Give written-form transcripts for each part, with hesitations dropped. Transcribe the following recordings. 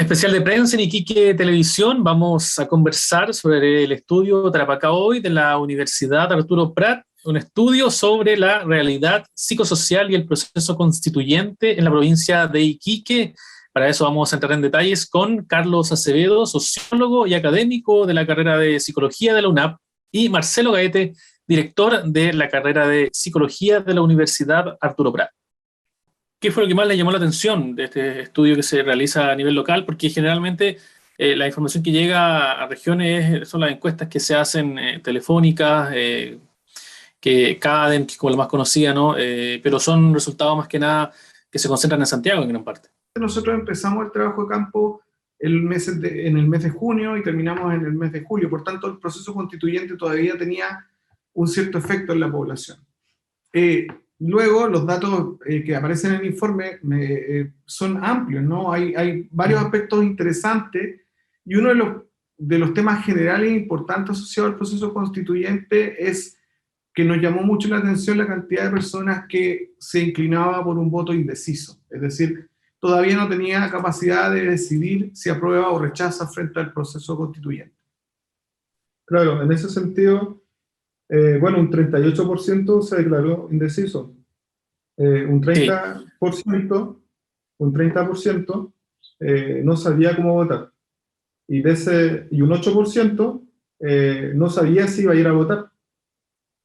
especial de prensa en Iquique Televisión. Vamos a conversar sobre el estudio Tarapacá Hoy de la Universidad Arturo Prat, un estudio sobre la realidad psicosocial y el proceso constituyente en la provincia de Iquique. Para eso vamos a entrar en detalles con Carlos Acevedo, sociólogo y académico de la carrera de Psicología de la UNAP, y Marcelo Gaete, director de la carrera de Psicología de la Universidad Arturo Prat. ¿Qué fue lo que más le llamó la atención de este estudio que se realiza a nivel local? Porque generalmente la información que llega a regiones son las encuestas que se hacen telefónicas, que CADEM, que es como la más conocida, ¿no? Pero son resultados más que nada que se concentran en Santiago en gran parte. Nosotros empezamos el trabajo de campo en el mes de junio y terminamos en el mes de julio. Por tanto, el proceso constituyente todavía tenía un cierto efecto en la población. Luego, los datos que aparecen en el informe son amplios, ¿no? Hay varios aspectos interesantes, y uno de los temas generales e importantes asociados al proceso constituyente es que nos llamó mucho la atención la cantidad de personas que se inclinaba por un voto indeciso. Es decir, todavía no tenía capacidad de decidir si aprueba o rechaza frente al proceso constituyente. Claro, en ese sentido, un 38% se declaró indeciso. Un 30%, un 30% no sabía cómo votar. Y un 8% no sabía si iba a ir a votar.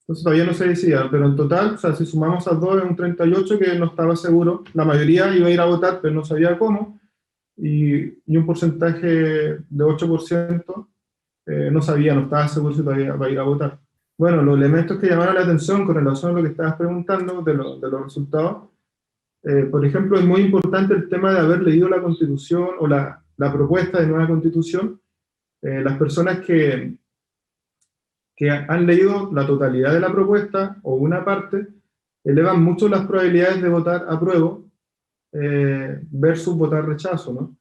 Entonces todavía no se decía, pero en total, o sea, si sumamos a dos, es un 38% que no estaba seguro. La mayoría iba a ir a votar, pero no sabía cómo. Y un porcentaje de 8% no estaba seguro si todavía va a ir a votar. Bueno, los elementos que llamaron la atención con relación a lo que estabas preguntando de los resultados, por ejemplo, es muy importante el tema de haber leído la Constitución o la propuesta de nueva Constitución. Las personas que han leído la totalidad de la propuesta o una parte, elevan mucho las probabilidades de votar apruebo versus votar rechazo, ¿no?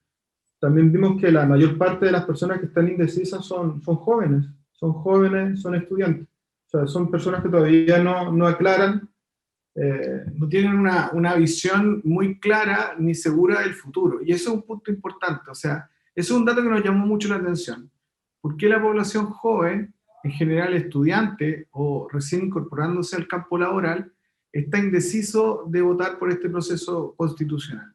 También vimos que la mayor parte de las personas que están indecisas son jóvenes, son estudiantes. O sea, son personas que todavía no aclaran, no tienen una visión muy clara ni segura del futuro. Y eso es un punto importante. O sea, eso es un dato que nos llamó mucho la atención. ¿Por qué la población joven, en general estudiante o recién incorporándose al campo laboral, está indeciso de votar por este proceso constitucional?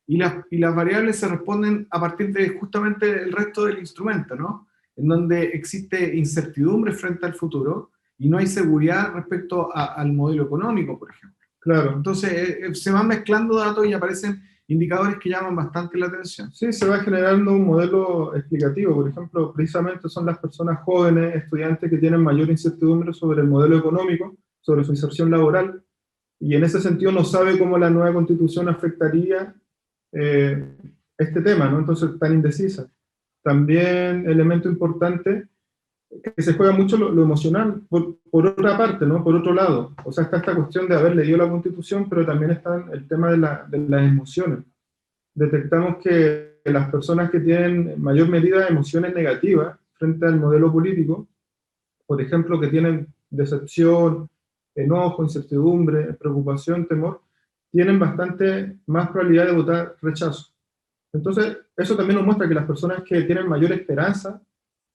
Y las variables se responden a partir de justamente el resto del instrumento, ¿no? En donde existe incertidumbre frente al futuro y no hay seguridad respecto al modelo económico, por ejemplo. Claro. Entonces se van mezclando datos y aparecen indicadores que llaman bastante la atención. Sí, se va generando un modelo explicativo. Por ejemplo, precisamente son las personas jóvenes, estudiantes, que tienen mayor incertidumbre sobre el modelo económico, sobre su inserción laboral, y en ese sentido no sabe cómo la nueva Constitución afectaría este tema, ¿no? Entonces están indecisas. También elemento importante, que se juega mucho lo emocional, por otra parte, ¿no? Por otro lado. O sea, está esta cuestión de haber leído la Constitución, pero también está el tema de las emociones. Detectamos que las personas que tienen en mayor medida emociones negativas frente al modelo político, por ejemplo, que tienen decepción, enojo, incertidumbre, preocupación, temor, tienen bastante más probabilidad de votar rechazo. Entonces, eso también nos muestra que las personas que tienen mayor esperanza,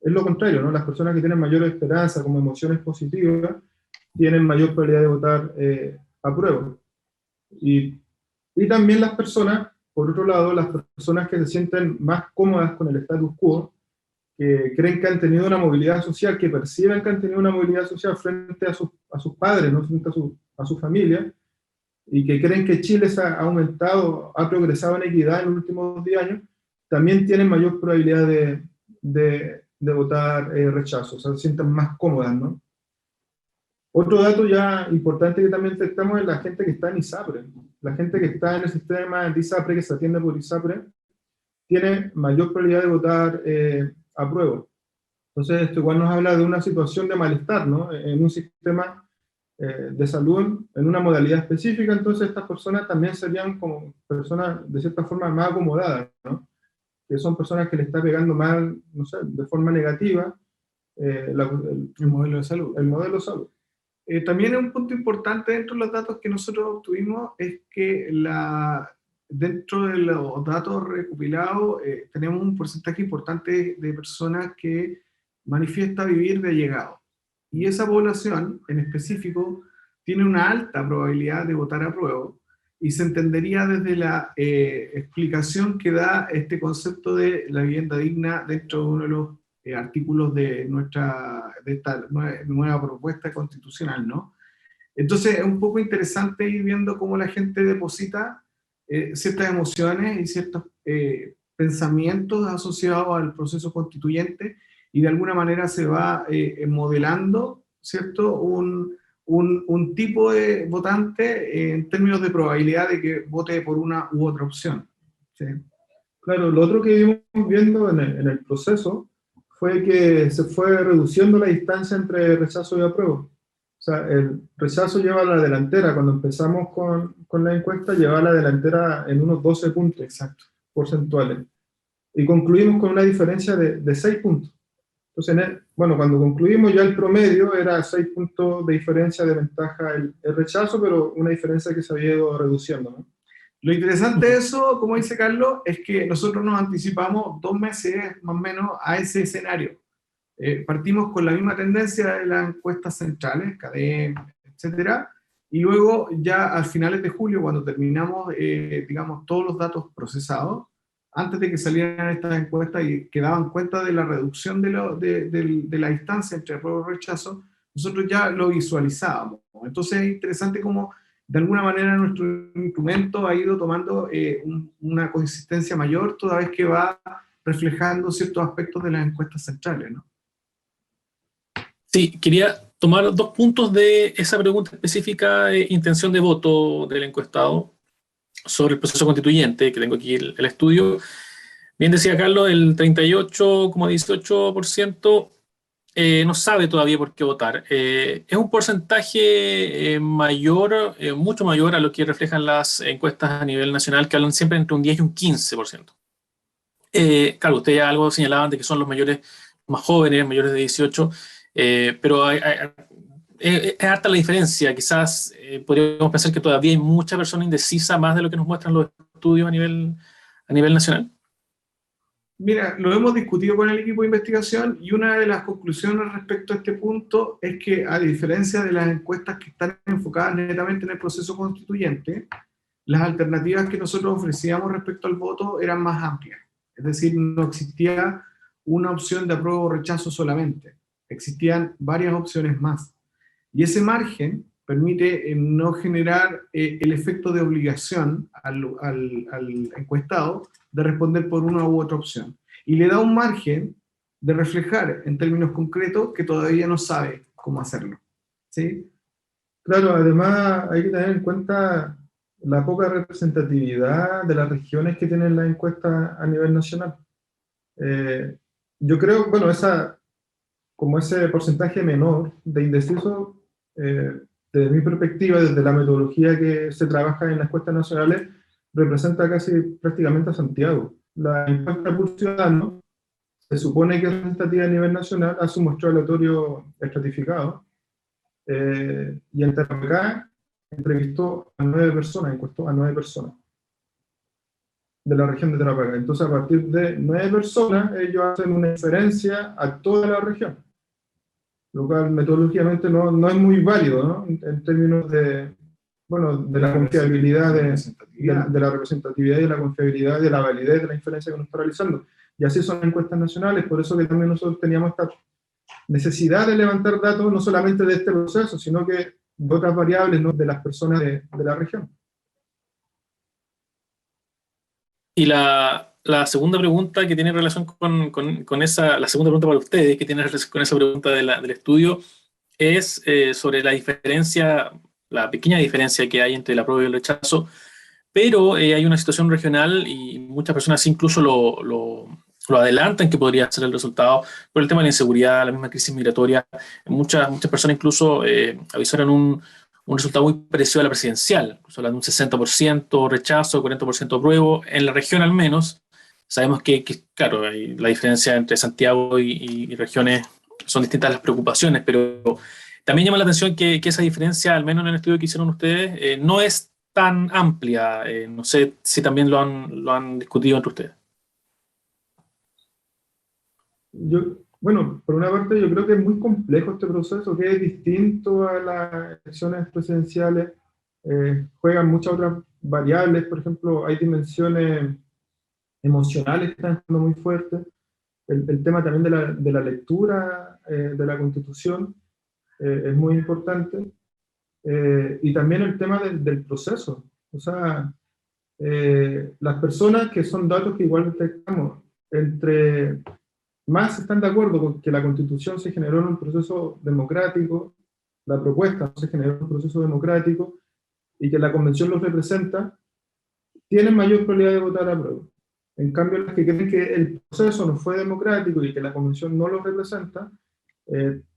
es lo contrario, ¿no? Las personas que tienen mayor esperanza como emociones positivas, tienen mayor probabilidad de votar apruebo. Y también las personas, por otro lado, las personas que se sienten más cómodas con el status quo, que creen que han tenido una movilidad social, que perciben que han tenido una movilidad social frente a sus padres, ¿no? Frente a su familia, y que creen que Chile se ha aumentado, ha progresado en equidad en los últimos 10 años, también tienen mayor probabilidad de votar rechazo, o sea, se sienten más cómodas, ¿no? Otro dato ya importante que también detectamos es la gente que está en ISAPRE. La gente que está en el sistema de ISAPRE, que se atiende por ISAPRE, tiene mayor probabilidad de votar apruebo. Entonces, esto igual nos habla de una situación de malestar, ¿no? En un sistema de salud, en una modalidad específica. Entonces estas personas también serían como personas de cierta forma más acomodadas, ¿no? Que son personas que le está pegando mal, no sé, de forma negativa el modelo de salud. El modelo de salud. También un punto importante dentro de los datos que nosotros obtuvimos es que dentro de los datos recopilados, tenemos un porcentaje importante de personas que manifiesta vivir de allegado. Y esa población, en específico, tiene una alta probabilidad de votar apruebo, y se entendería desde la explicación que da este concepto de la vivienda digna dentro de uno de los artículos de esta nueva propuesta constitucional, ¿no? Entonces es un poco interesante ir viendo cómo la gente deposita ciertas emociones y ciertos pensamientos asociados al proceso constituyente, y de alguna manera se va modelando, ¿cierto?, un tipo de votante en términos de probabilidad de que vote por una u otra opción. ¿Sí? Claro, lo otro que vimos viendo en el proceso fue que se fue reduciendo la distancia entre rechazo y apruebo. O sea, el rechazo lleva a la delantera. Cuando empezamos con la encuesta, llevaba a la delantera en unos 12 puntos exactos porcentuales. Y concluimos con una diferencia de 6 puntos. Entonces, bueno, cuando concluimos ya el promedio era 6 puntos de diferencia de ventaja el rechazo, pero una diferencia que se había ido reduciendo, ¿no? Lo interesante de eso, como dice Carlos, es que nosotros nos anticipamos 2 meses más o menos a ese escenario. Partimos con la misma tendencia de las encuestas centrales, CADEM, etcétera, y luego ya a finales de julio, cuando terminamos, digamos, todos los datos procesados, antes de que salieran estas encuestas y que daban cuenta de la reducción de la distancia entre apruebo y rechazo, nosotros ya lo visualizábamos. Entonces es interesante cómo de alguna manera nuestro instrumento ha ido tomando una consistencia mayor toda vez que va reflejando ciertos aspectos de las encuestas centrales, ¿no? Sí, quería tomar 2 puntos de esa pregunta específica de intención de voto del encuestado sobre el proceso constituyente, que tengo aquí el estudio. Bien decía Carlos, el 38,18% no sabe todavía por qué votar. Es un porcentaje mayor, mucho mayor a lo que reflejan las encuestas a nivel nacional, que hablan siempre entre un 10 y un 15%. Claro, ustedes ya algo señalaban de que son los mayores, más jóvenes, mayores de 18, pero es harta la diferencia. Quizás podríamos pensar que todavía hay mucha persona indecisa, más de lo que nos muestran los estudios a nivel nacional. Mira, lo hemos discutido con el equipo de investigación, y una de las conclusiones respecto a este punto es que, a diferencia de las encuestas que están enfocadas netamente en el proceso constituyente, las alternativas que nosotros ofrecíamos respecto al voto eran más amplias. Es decir, no existía una opción de apruebo o rechazo solamente, existían varias opciones más. Y ese margen permite no generar el efecto de obligación al encuestado de responder por una u otra opción. Y le da un margen de reflejar en términos concretos que todavía no sabe cómo hacerlo. ¿Sí? Claro, además hay que tener en cuenta la poca representatividad de las regiones que tienen la encuesta a nivel nacional. Yo creo, bueno, como ese porcentaje menor de indecisos, desde mi perspectiva, desde la metodología que se trabaja en las encuestas nacionales, representa casi prácticamente a Santiago. La encuesta por ciudadano se supone que es representativa a nivel nacional, hace un muestreo aleatorio estratificado, y en Tarapacá entrevistó a 9 personas, encuestó a 9 personas de la región de Tarapacá. Entonces, a partir de 9 personas, ellos hacen una inferencia a toda la región, lo cual metodológicamente no es muy válido, ¿no? En términos de la confiabilidad, de la representatividad y de la confiabilidad y de la validez de la inferencia que uno está realizando. Y así son las encuestas nacionales, por eso que también nosotros teníamos esta necesidad de levantar datos no solamente de este proceso, sino que de otras variables, ¿no?, de las personas de la región. Y la segunda pregunta que tiene relación con esa, la segunda pregunta para ustedes, que tiene relación con esa pregunta del estudio, es sobre la diferencia, la pequeña diferencia que hay entre el apruebo y el rechazo, pero hay una situación regional y muchas personas incluso lo adelantan que podría ser el resultado por el tema de la inseguridad, la misma crisis migratoria. Muchas personas incluso avisaron un resultado muy parecido a la presidencial, hablando de un 60% rechazo, 40% apruebo. En la región al menos, sabemos que claro, la diferencia entre Santiago y regiones son distintas las preocupaciones, pero también llama la atención que esa diferencia, al menos en el estudio que hicieron ustedes, no es tan amplia? No sé si también lo han discutido entre ustedes. Bueno, por una parte yo creo que es muy complejo este proceso, que es distinto a las elecciones presidenciales. Juegan muchas otras variables, por ejemplo, hay dimensiones emocionales que están siendo muy fuertes. El tema también de la lectura de la Constitución es muy importante. Y también el tema del proceso. O sea, las personas, que son datos que igual detectamos, entre más están de acuerdo con que la Constitución se generó en un proceso democrático, la propuesta se generó en un proceso democrático, y que la Convención los representa, tienen mayor probabilidad de votar a prueba. En cambio, las que creen que el proceso no fue democrático y que la Convención no los representa,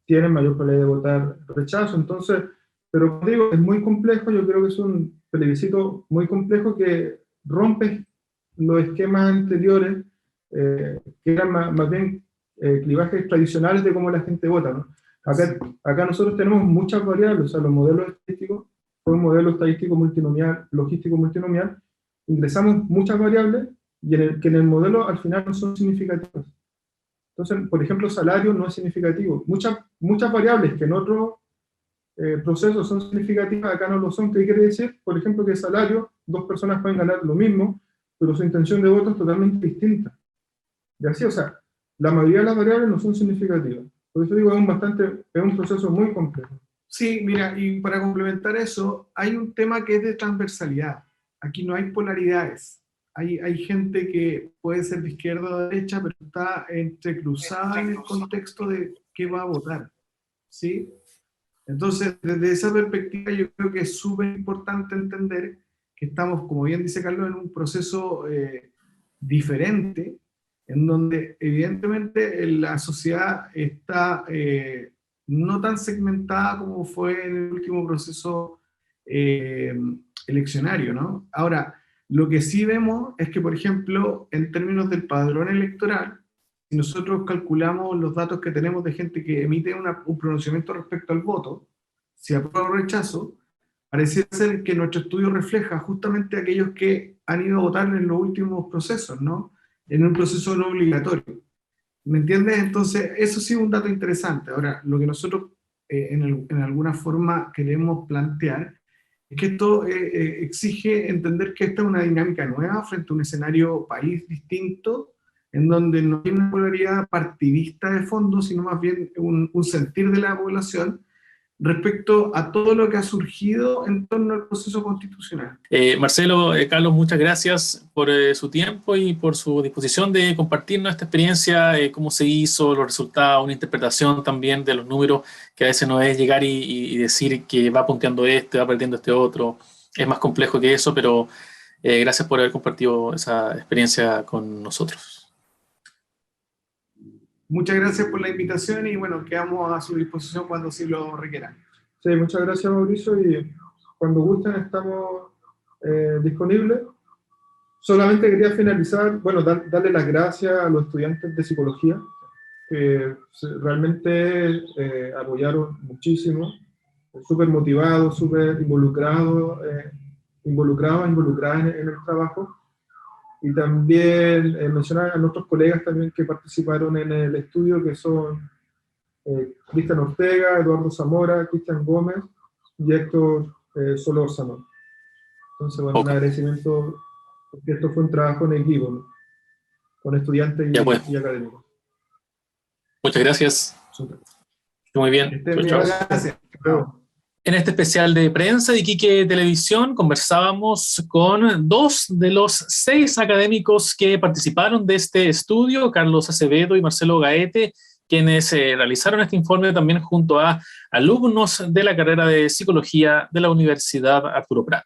tienen mayor probabilidad de votar rechazo. Entonces, pero como digo, es muy complejo. Yo creo que es un plebiscito muy complejo que rompe los esquemas anteriores, que eran más bien clivajes tradicionales de cómo la gente vota, ¿no? Acá nosotros tenemos muchas variables. O sea, los modelos estadísticos, fue un modelo estadístico multinomial, logístico multinomial, ingresamos muchas variables y que en el modelo al final no son significativas. Entonces, por ejemplo, salario no es significativo. Muchas variables que en otros procesos son significativas, acá no lo son. ¿Qué quiere decir? Por ejemplo, que salario, dos personas pueden ganar lo mismo, pero su intención de voto es totalmente distinta. Y así, o sea, la mayoría de las variables no son significativas. Por eso digo, es un proceso muy complejo. Sí, mira, y para complementar eso, hay un tema que es de transversalidad. Aquí no hay polaridades. Hay gente que puede ser de izquierda o de derecha, pero está entrecruzada en el contexto de qué va a votar, ¿sí? Entonces, desde esa perspectiva, yo creo que es súper importante entender que estamos, como bien dice Carlos, en un proceso diferente, en donde evidentemente la sociedad está no tan segmentada como fue en el último proceso eleccionario, ¿no? Ahora, lo que sí vemos es que, por ejemplo, en términos del padrón electoral, si nosotros calculamos los datos que tenemos de gente que emite un pronunciamiento respecto al voto, si aprueba o rechazo, parece ser que nuestro estudio refleja justamente aquellos que han ido a votar en los últimos procesos, ¿no? En un proceso no obligatorio. ¿Me entiendes? Entonces, eso sí es un dato interesante. Ahora, lo que nosotros en alguna forma queremos plantear es que esto exige entender que esta es una dinámica nueva frente a un escenario país distinto, en donde no hay una polaridad partidista de fondo, sino más bien un sentir de la población respecto a todo lo que ha surgido en torno al proceso constitucional. Marcelo, Carlos, muchas gracias por su tiempo y por su disposición de compartirnos esta experiencia, cómo se hizo, los resultados, una interpretación también de los números, que a veces no es llegar y decir que va punteando este, va perdiendo este otro. Es más complejo que eso, pero gracias por haber compartido esa experiencia con nosotros. Muchas gracias por la invitación y bueno, quedamos a su disposición cuando sí lo requieran. Sí, muchas gracias, Mauricio, y cuando gusten estamos disponibles. Solamente quería finalizar, bueno, darle las gracias a los estudiantes de psicología, que realmente apoyaron muchísimo, súper motivados, súper involucradas en el trabajo. Y también mencionar a nuestros colegas también que participaron en el estudio, que son Cristian Ortega, Eduardo Zamora, Cristian Gómez y Héctor Solórzano. Entonces, bueno, un agradecimiento, porque esto fue un trabajo en equipo, ¿no? Con estudiantes y académicos. Muchas gracias. Super. Muy bien. Gracias. En este especial de prensa de Iquique Televisión conversábamos con 2 de los 6 académicos que participaron de este estudio, Carlos Acevedo y Marcelo Gaete, quienes realizaron este informe también junto a alumnos de la carrera de Psicología de la Universidad Arturo Prat.